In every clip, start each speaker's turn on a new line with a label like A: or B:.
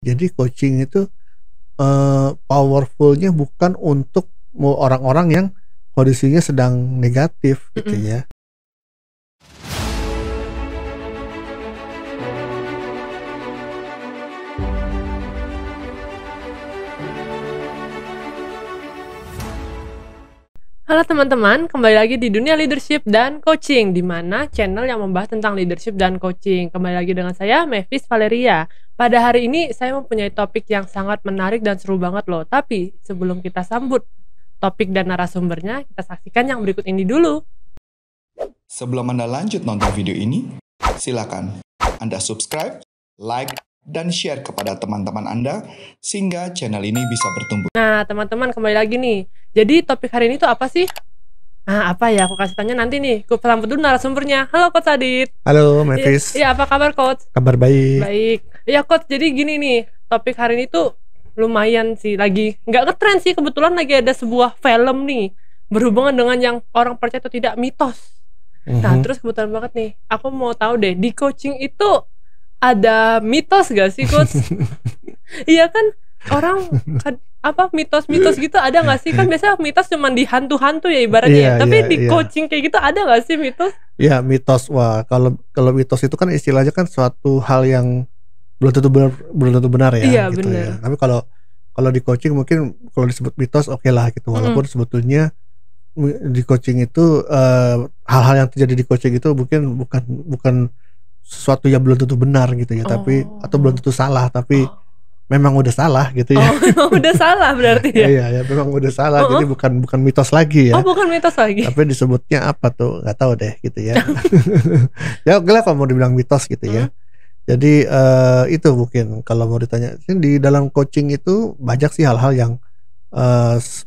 A: Jadi coaching itu powerfulnya bukan untuk orang-orang yang kondisinya sedang negatif gitu ya.
B: Halo teman-teman, kembali lagi di Dunia Leadership dan Coaching, di mana channel yang membahas tentang leadership dan coaching. Kembali lagi dengan saya, Mavis Valeria. Pada hari ini saya mempunyai topik yang sangat menarik dan seru banget loh. Tapi sebelum kita sambut topik dan narasumbernya, kita saksikan yang berikut ini dulu.
C: Sebelum Anda lanjut nonton video ini, silakan Anda subscribe, like, dan share kepada teman-teman Anda sehingga channel ini bisa bertumbuh.
B: Nah teman-teman, kembali lagi nih. Jadi topik hari ini tuh apa sih? Nah apa ya, aku kasih tanya nanti nih. Aku sambut dulu narasumbernya. Halo Coach Adit.
A: Halo Mavis.
B: Iya, apa kabar Coach?
A: Kabar baik.
B: Baik. Iya Coach, jadi gini nih, topik hari ini tuh lumayan sih, lagi nggak ngetren sih, kebetulan lagi ada sebuah film nih berhubungan dengan yang orang percaya atau tidak, mitos. Nah terus kebetulan banget nih, aku mau tahu deh, di coaching itu ada mitos gak sih Coach? Iya kan, orang apa mitos-mitos gitu ada gak sih? Kan biasanya mitos cuma di hantu-hantu ya ibaratnya. Tapi di coaching kayak gitu ada gak sih mitos?
A: Iya, mitos. Wah, kalau mitos itu kan istilahnya kan suatu hal yang belum tentu benar ya.
B: Iya,
A: gitu
B: benar.
A: Ya. Tapi kalau di coaching mungkin kalau disebut mitos oke lah gitu. Walaupun sebetulnya di coaching itu hal-hal yang terjadi di coaching itu mungkin bukan sesuatu yang belum tentu benar gitu ya, tapi atau belum tentu salah, tapi memang udah salah gitu ya.
B: Memang udah salah berarti ya.
A: Iya, ya memang udah salah. Jadi bukan mitos lagi ya.
B: Bukan mitos lagi.
A: Tapi disebutnya apa tuh? Nggak tahu deh gitu ya. Ya oke lah kalau mau dibilang mitos gitu ya. Jadi itu mungkin kalau mau ditanya di dalam coaching itu banyak sih hal-hal yang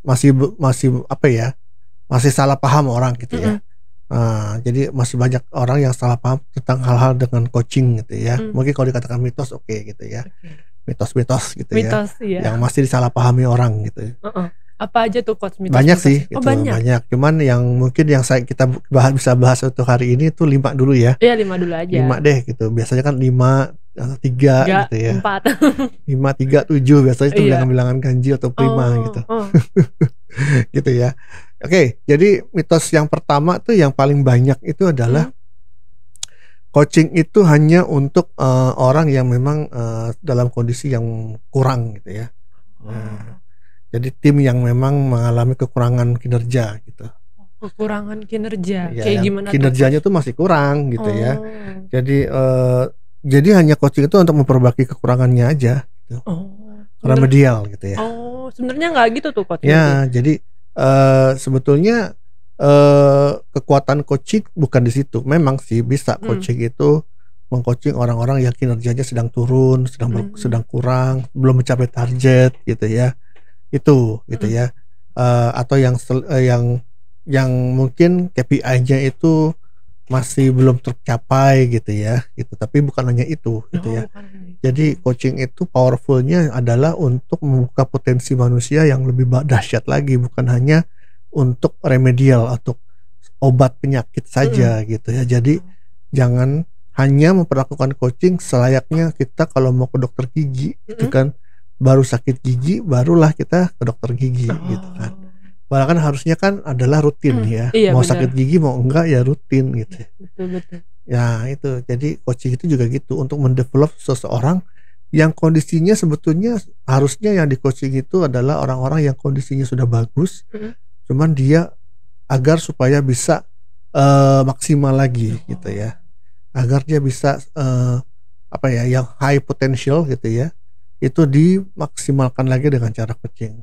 A: masih apa ya? Masih salah paham orang gitu ya. Jadi masih banyak orang yang salah paham tentang hal-hal dengan coaching gitu ya. Mungkin kalau dikatakan mitos oke gitu ya. Mitos-mitos gitu
B: mitos,
A: ya. Yang masih disalahpahami orang gitu.
B: Apa aja tuh Coach mitos?
A: Banyak sih gitu,
B: banyak.
A: Cuman yang mungkin yang kita bisa bahas untuk hari ini tuh 5 dulu ya.
B: Iya, 5 dulu aja.
A: 5 deh gitu. Biasanya kan 5 3 gitu ya.
B: 4.
A: 5 3 7 biasanya itu bilangan ganjil atau prima gitu. Gitu ya. Oke, jadi mitos yang pertama tuh yang paling banyak itu adalah coaching itu hanya untuk orang yang memang dalam kondisi yang kurang gitu ya. Jadi tim yang memang mengalami kekurangan kinerja gitu.
B: Kekurangan kinerja,
A: ya,
B: kayak gimana?
A: Kinerjanya tuh masih kurang gitu ya. Jadi hanya coaching itu untuk memperbaiki kekurangannya aja. Gitu. Remedial gitu ya.
B: Sebenarnya nggak gitu tuh Coach.
A: Ya, jadi sebetulnya kekuatan coaching bukan di situ. Memang sih bisa coaching itu mengcoaching orang-orang yang kinerjanya sedang turun, sedang kurang, belum mencapai target gitu ya. Itu gitu ya. Atau yang mungkin KPI-nya itu masih belum tercapai gitu ya. Gitu. Tapi bukan hanya itu gitu ya. Jadi coaching itu powerfulnya adalah untuk membuka potensi manusia yang lebih dahsyat lagi, bukan hanya untuk remedial atau obat penyakit saja gitu ya. Jadi jangan hanya memperlakukan coaching selayaknya kita kalau mau ke dokter gigi gitu kan, baru sakit gigi barulah kita ke dokter gigi gitu kan. Bahkan harusnya kan adalah rutin ya. Mau benar. Sakit gigi mau enggak ya rutin gitu.
B: Betul.
A: Ya itu, jadi coaching itu juga gitu untuk mendevelop seseorang yang kondisinya sebetulnya harusnya yang di coaching itu adalah orang-orang yang kondisinya sudah bagus, cuman dia agar supaya bisa maksimal lagi gitu ya, agar dia bisa apa ya, yang high potential gitu ya, itu dimaksimalkan lagi dengan cara coaching.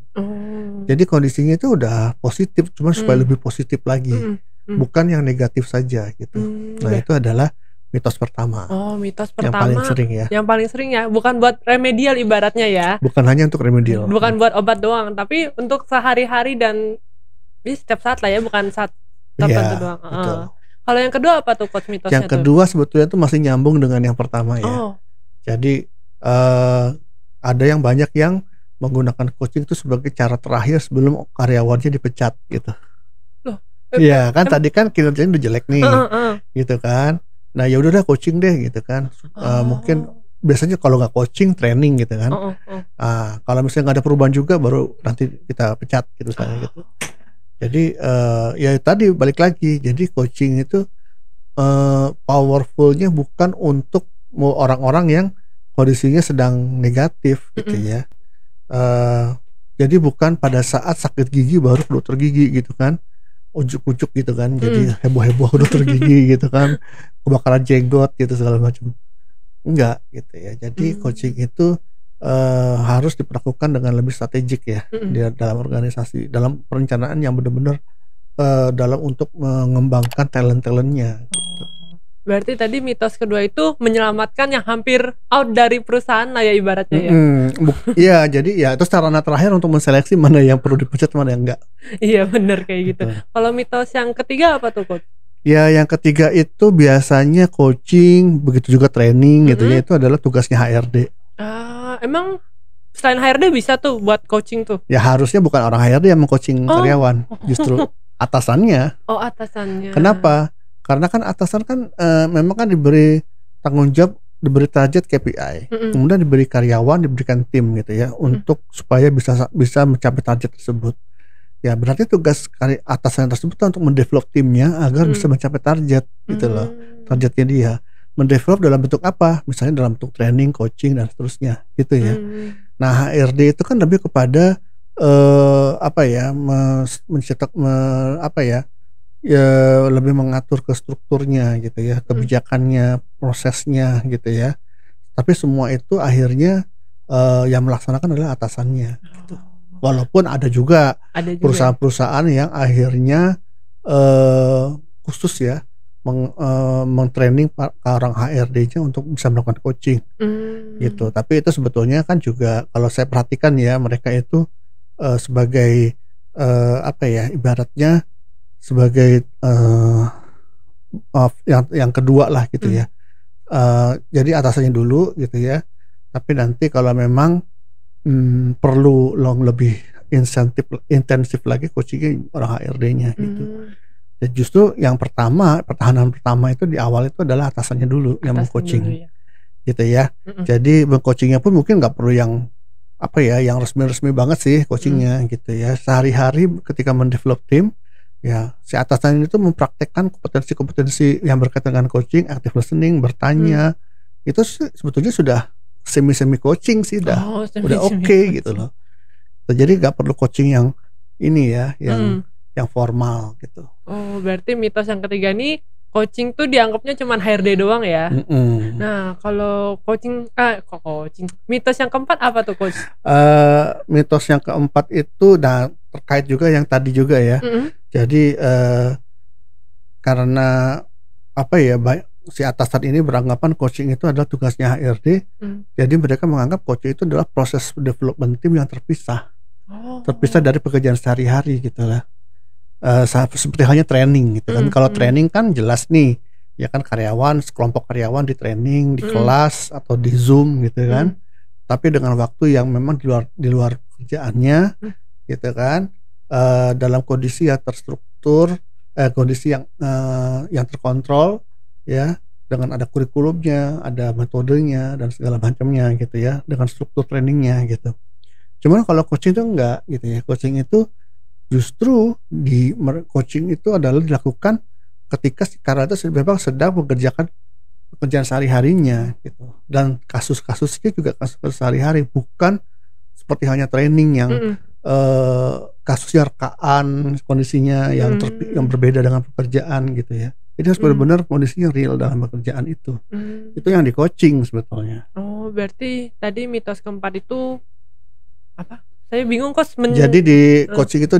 A: Jadi kondisinya itu udah positif, cuman supaya lebih positif lagi, bukan yang negatif saja gitu. Nah itu adalah mitos pertama.
B: Mitos pertama.
A: Yang paling sering ya.
B: Yang paling sering ya, bukan buat remedial ibaratnya ya.
A: Bukan hanya untuk remedial.
B: Bukan buat obat doang, tapi untuk sehari-hari dan setiap saat lah ya, bukan saat tertentu doang. Kalau yang kedua apa tuh Coach mitosnya?
A: Yang kedua sebetulnya itu masih nyambung dengan yang pertama ya. Jadi ada yang banyak yang menggunakan coaching itu sebagai cara terakhir sebelum karyawannya dipecat gitu. Iya kan tadi kan kinerjanya udah jelek nih, gitu kan. Nah ya udah coaching deh gitu kan. Mungkin biasanya kalau nggak coaching training gitu kan. Kalau misalnya nggak ada perubahan juga baru nanti kita pecat gitu misalnya gitu. Jadi ya tadi balik lagi, jadi coaching itu powerfulnya bukan untuk orang-orang yang kondisinya sedang negatif gitu ya. Jadi bukan pada saat sakit gigi baru ke dokter gigi gitu kan, ujuk-ujuk gitu kan, jadi heboh-heboh ke dokter gigi gitu kan, kebakaran jenggot gitu segala macam. Enggak gitu ya. Jadi coaching itu harus diperlakukan dengan lebih strategik ya di dalam organisasi, dalam perencanaan yang benar-benar dalam untuk mengembangkan talent-talentnya gitu.
B: Berarti tadi mitos kedua itu menyelamatkan yang hampir out dari perusahaan lah ya ibaratnya ya.
A: Iya, jadi ya itu sarana terakhir untuk menseleksi mana yang perlu dipecat mana yang enggak.
B: Iya benar kayak gitu. Kalau mitos yang ketiga apa tuh Coach?
A: Ya yang ketiga itu biasanya coaching, begitu juga training gitu ya, itu adalah tugasnya HRD.
B: Emang selain HRD bisa tuh buat coaching tuh?
A: Ya harusnya bukan orang HRD yang meng-coaching karyawan, justru atasannya.
B: Atasannya.
A: Kenapa? Karena kan atasan kan memang kan diberi tanggung jawab, diberi target KPI, kemudian diberi karyawan, diberikan tim gitu ya, untuk supaya bisa mencapai target tersebut. Ya berarti tugas atasan tersebut untuk mendevelop timnya agar bisa mencapai target gitu loh, targetnya dia. Mendevelop dalam bentuk apa? Misalnya dalam bentuk training, coaching dan seterusnya gitu ya. Nah HRD itu kan lebih kepada mencetak ya lebih mengatur ke strukturnya gitu ya, kebijakannya, prosesnya gitu ya. Tapi semua itu akhirnya yang melaksanakan adalah atasannya gitu. Walaupun ada juga perusahaan-perusahaan yang akhirnya khusus ya meng-training orang HRD-nya untuk bisa melakukan coaching gitu. Tapi itu sebetulnya kan juga kalau saya perhatikan ya, mereka itu sebagai ibaratnya sebagai yang kedua lah gitu ya. Jadi atasannya dulu gitu ya. Tapi nanti kalau memang perlu lebih intensif lagi coachingnya orang HRD-nya gitu. Dan justru yang pertahanan pertama itu di awal itu adalah atasannya dulu yang meng-coaching gitu ya. Jadi meng-coachingnya pun mungkin nggak perlu yang yang resmi-resmi banget sih coachingnya gitu ya. Sehari-hari ketika mendevelop tim ya, si atasan itu mempraktekkan kompetensi-kompetensi yang berkaitan dengan coaching, active listening, bertanya, itu sebetulnya sudah semi coaching sih, udah oke gitu loh. Jadi nggak perlu coaching yang ini ya, yang formal gitu.
B: Oh, berarti mitos yang ketiga nih, coaching tuh dianggapnya cuma HRD doang ya. Nah, kalau coaching, mitos yang keempat apa tuh Coach?
A: Mitos yang keempat itu terkait juga yang tadi juga ya. Jadi karena si atasan ini beranggapan coaching itu adalah tugasnya HRD, jadi mereka menganggap coaching itu adalah proses development tim yang terpisah dari pekerjaan sehari-hari gitu lah. Seperti halnya training gitu kan. Kalau training kan jelas nih ya kan, sekelompok karyawan di training di kelas atau di Zoom gitu kan. Tapi dengan waktu yang memang di luar kerjaannya gitu kan, dalam kondisi yang terstruktur, kondisi yang terkontrol ya, dengan ada kurikulumnya, ada metodenya dan segala macamnya gitu ya, dengan struktur trainingnya gitu. Cuman kalau coaching itu enggak gitu ya. Coaching itu justru coaching itu adalah dilakukan ketika si karyawan itu memang sedang mengerjakan pekerjaan sehari-harinya gitu. Dan kasus-kasusnya juga kasus sehari-hari, bukan seperti halnya training yang kasusnya rekaan kondisinya yang berbeda dengan pekerjaan gitu ya. Jadi harus benar-benar kondisinya real dalam pekerjaan itu. Itu yang di coaching sebetulnya.
B: Oh, berarti tadi mitos keempat itu apa? Saya bingung Coach.
A: Jadi di coaching itu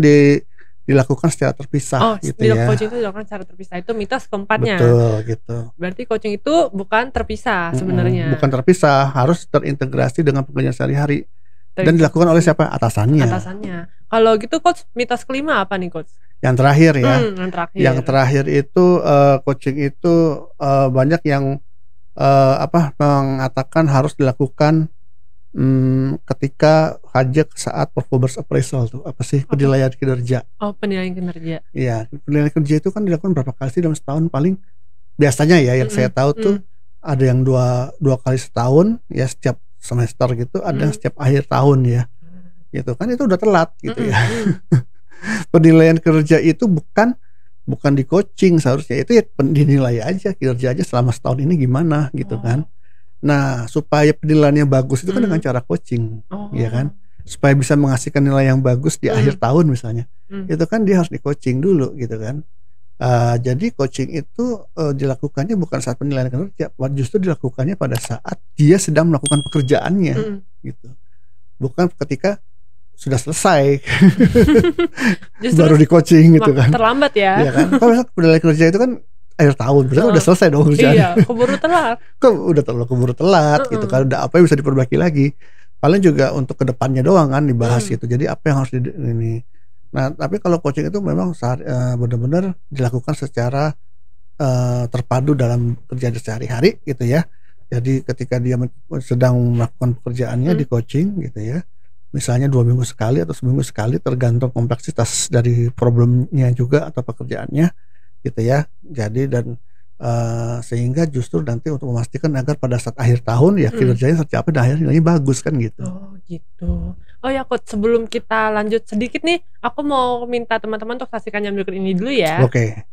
A: dilakukan secara terpisah gitu ya.
B: Coaching itu dilakukan secara terpisah, itu mitos keempatnya.
A: Betul gitu.
B: Berarti coaching itu bukan terpisah sebenarnya.
A: Bukan terpisah, harus terintegrasi dengan pekerjaan sehari-hari. Dan dilakukan oleh siapa? Atasannya.
B: Kalau gitu Coach, mitos kelima apa nih Coach?
A: Yang terakhir ya.
B: Yang
A: terakhir itu coaching itu banyak yang mengatakan harus dilakukan ketika saat performance appraisal tuh. Apa sih? Penilaian kinerja.
B: Oh, penilaian kinerja.
A: Iya, penilaian kinerja itu kan dilakukan berapa kali sih dalam setahun paling biasanya ya, yang saya tahu tuh ada yang dua kali setahun ya, setiap semester gitu, ada yang setiap akhir tahun ya, gitu kan, itu udah telat gitu ya. Penilaian kerja itu bukan di coaching seharusnya, itu ya dinilai aja, kinerja aja selama setahun ini gimana gitu kan. Nah, supaya penilaiannya bagus itu kan dengan cara coaching, ya kan, supaya bisa menghasilkan nilai yang bagus di akhir tahun misalnya, itu kan dia harus di coaching dulu gitu kan. Jadi coaching itu dilakukannya bukan saat penilaian kerja, justru dilakukannya pada saat dia sedang melakukan pekerjaannya, gitu, bukan ketika sudah selesai baru di coaching gitu kan.
B: Terlambat ya.
A: Iya kan? Kalau misalnya penilaian kerja itu kan akhir tahun, berarti udah selesai dong kerjaan.
B: Iya, keburu telat.
A: keburu telat gitu kan. Udah apa yang bisa diperbaiki lagi. Paling juga untuk kedepannya doang kan dibahas gitu. Jadi apa yang harus ini. Nah, tapi kalau coaching itu memang benar-benar dilakukan secara terpadu dalam kerja sehari-hari gitu ya. Jadi ketika dia sedang melakukan pekerjaannya di coaching gitu ya, misalnya 2 minggu sekali atau seminggu sekali, tergantung kompleksitas dari problemnya juga atau pekerjaannya gitu ya. Jadi dan sehingga justru nanti untuk memastikan agar pada saat akhir tahun ya kinerjanya seperti apa dan akhirnya nilainya bagus kan gitu.
B: Oh gitu. Oh ya Coach, sebelum kita lanjut sedikit nih, aku mau minta teman-teman untuk saksikan yang berikut ini dulu ya.
A: Oke.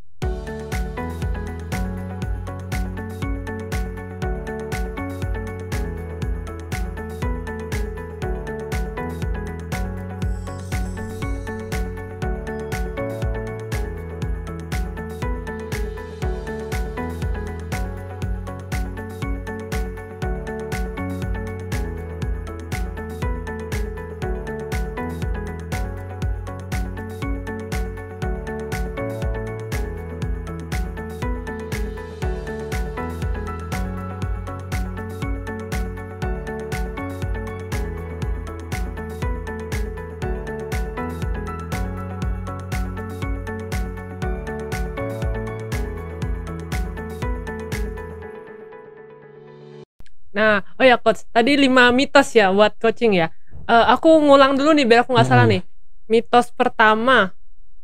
B: Nah, oh ya Coach, tadi 5 mitos ya buat coaching ya. Aku ngulang dulu nih biar aku nggak salah nih. Mitos pertama,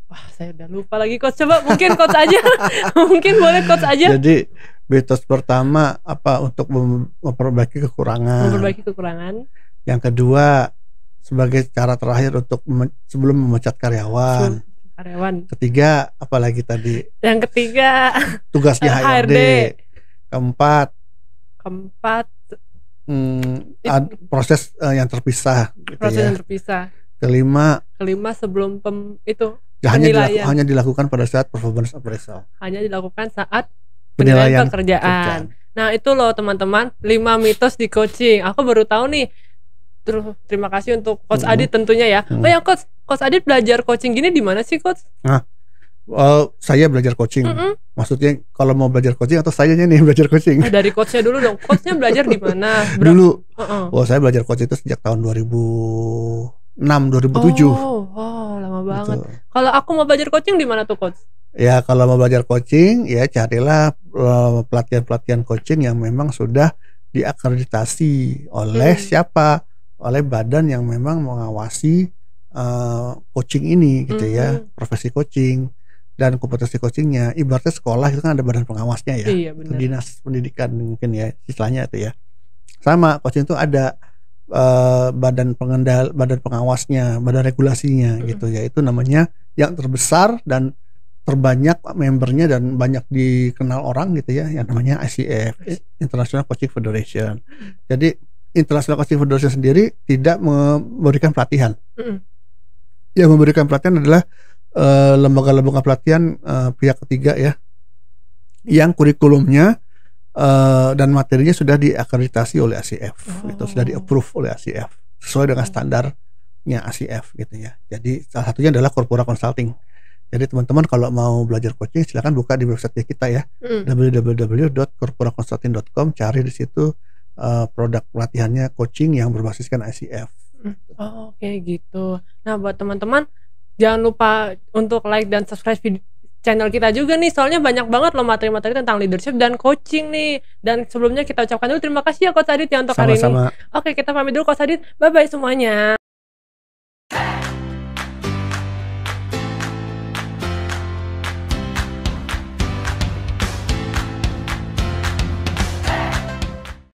B: wah saya udah lupa lagi Coach. Coba mungkin Coach aja, mungkin boleh Coach aja.
A: Jadi mitos pertama apa, untuk memperbaiki kekurangan.
B: Memperbaiki kekurangan.
A: Yang kedua, sebagai cara terakhir untuk sebelum memecat karyawan. Ketiga, apalagi tadi?
B: Yang ketiga,
A: tugasnya HRD. Keempat, proses yang terpisah gitu.
B: Proses
A: ya.
B: yang terpisah.
A: Kelima
B: sebelum
A: hanya dilakukan pada saat performance appraisal.
B: Hanya dilakukan saat penilaian pekerjaan. Nah itu loh teman-teman, 5 mitos di coaching. Aku baru tahu nih. Terima kasih untuk Coach Adit tentunya ya. Oh ya Coach Adit belajar coaching gini di mana sih Coach?
A: Nah, saya belajar coaching. Maksudnya kalau mau belajar coaching atau sayanya nih belajar coaching?
B: Dari coachnya dulu dong. Coachnya belajar di mana?
A: Dulu. Saya belajar coaching itu sejak tahun 2006, 2007.
B: Lama banget. Gitu. Kalau aku mau belajar coaching di mana tuh Coach?
A: Ya kalau mau belajar coaching ya carilah pelatihan coaching yang memang sudah diakreditasi oleh siapa? Oleh badan yang memang mengawasi coaching ini gitu ya, profesi coaching dan kompetensi coachingnya. Ibaratnya sekolah itu kan ada badan pengawasnya ya,
B: iya,
A: dinas pendidikan mungkin ya istilahnya itu ya. Sama coaching itu ada badan pengawasnya, badan regulasinya gitu ya. Itu namanya yang terbesar dan terbanyak membernya dan banyak dikenal orang gitu ya, yang namanya ICF, International Coaching Federation. Jadi International Coaching Federation sendiri tidak memberikan pelatihan. Yang memberikan pelatihan adalah lembaga-lembaga pelatihan pihak ketiga ya, yang kurikulumnya dan materinya sudah diakreditasi oleh ACF, itu sudah di-approve oleh ACF sesuai dengan standarnya ACF gitu ya. Jadi salah satunya adalah Corpora Consulting. Jadi teman-teman kalau mau belajar coaching silakan buka di website kita ya, www.corporaconsulting.com, cari di situ produk pelatihannya coaching yang berbasiskan ICF.
B: Oke gitu. Nah buat teman-teman jangan lupa untuk like dan subscribe channel kita juga nih, soalnya banyak banget loh materi-materi tentang leadership dan coaching nih. Dan sebelumnya kita ucapkan dulu terima kasih ya Coach Adit ya untuk hari ini. Oke, kita pamit dulu Coach Adit. Bye bye semuanya.